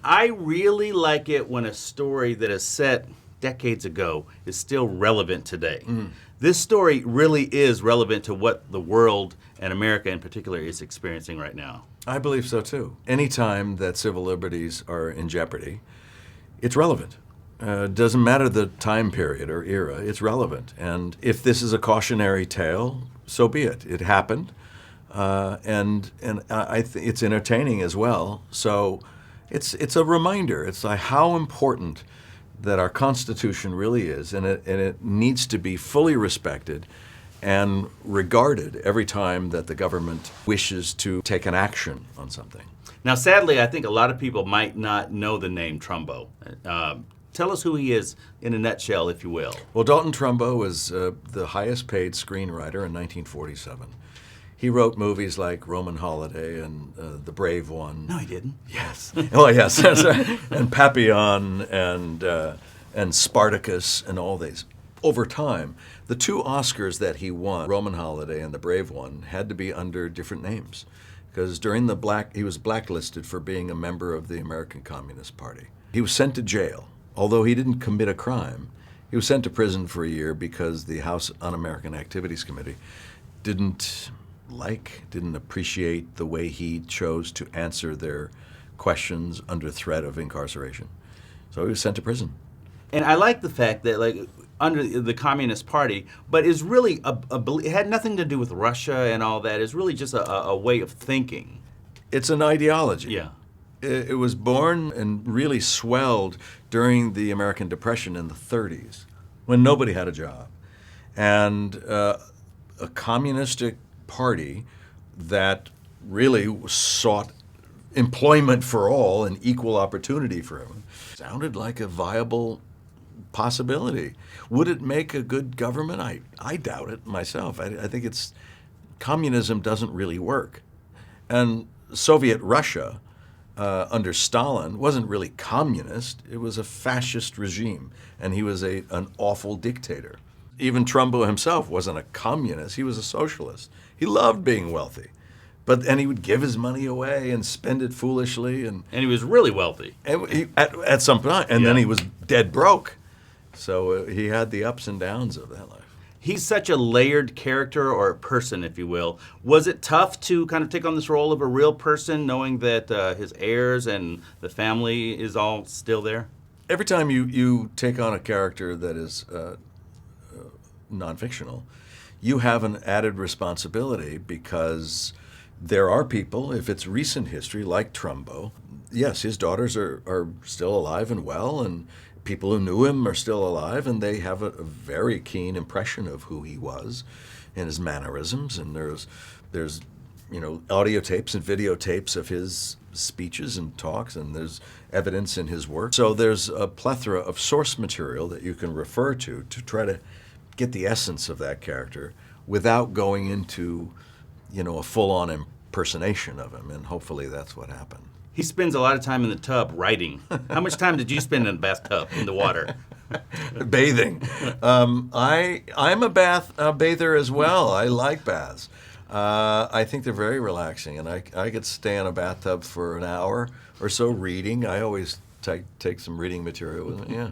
I really like it when a story that is set decades ago is still relevant today. This story really is relevant to what the world, and America in particular, is experiencing right now. I believe so too. Anytime that civil liberties are in jeopardy, it's relevant. Doesn't matter the time period or era, it's relevant. And if this is a cautionary tale, so be it. It happened. And it's entertaining as well. So it's a reminder. It's like how important that our Constitution really is, and it needs to be fully respected and regarded every time that the government wishes to take an action on something. Now, sadly, I think a lot of people might not know the name Trumbo. Tell us who he is in a nutshell, if you will. Well, Dalton Trumbo was the highest paid screenwriter in 1947. He wrote movies like Roman Holiday and The Brave One. No, he didn't. Yes. Oh, yes. That's right. And Papillon and Spartacus and all these. Over time, the two Oscars that he won, Roman Holiday and The Brave One, had to be under different names because he was blacklisted for being a member of the American Communist Party. He was sent to jail. Although he didn't commit a crime, he was sent to prison for a year because the House Un-American Activities Committee didn't appreciate the way he chose to answer their questions under threat of incarceration. So he was sent to prison. And I like the fact that, like, under the Communist Party, but is really it had nothing to do with Russia and all that. It's really just a way of thinking. It's an ideology. Yeah. It was born and really swelled during the American Depression in the 30s, when nobody had a job. And a communistic party that really sought employment for all and equal opportunity for everyone sounded like a viable possibility. Would it make a good government? I doubt it myself. I think communism doesn't really work. And Soviet Russia, under Stalin, wasn't really communist. It was a fascist regime, and he was an awful dictator. Even Trumbo himself wasn't a communist. He was a socialist. He loved being wealthy, and he would give his money away and spend it foolishly. And he was really wealthy. And at some point, and then he was dead broke. So he had the ups and downs of that life. He's such a layered character, or person, if you will. Was it tough to kind of take on this role of a real person, knowing that his heirs and the family is all still there? Every time you take on a character that is non-fictional, you have an added responsibility because there are people, if it's recent history, like Trumbo, yes, his daughters are still alive and well, and people who knew him are still alive, and they have a very keen impression of who he was and his mannerisms. And there's audio tapes and videotapes of his speeches and talks, and there's evidence in his work. So there's a plethora of source material that you can refer to try to get the essence of that character without going into, a full-on impersonation of him. And hopefully that's what happened. He spends a lot of time in the tub writing. How much time did you spend in the bathtub, in the water? Bathing. I'm a bather as well. I like baths. I think they're very relaxing, and I could stay in a bathtub for an hour or so reading. I always take some reading material with me. Yeah.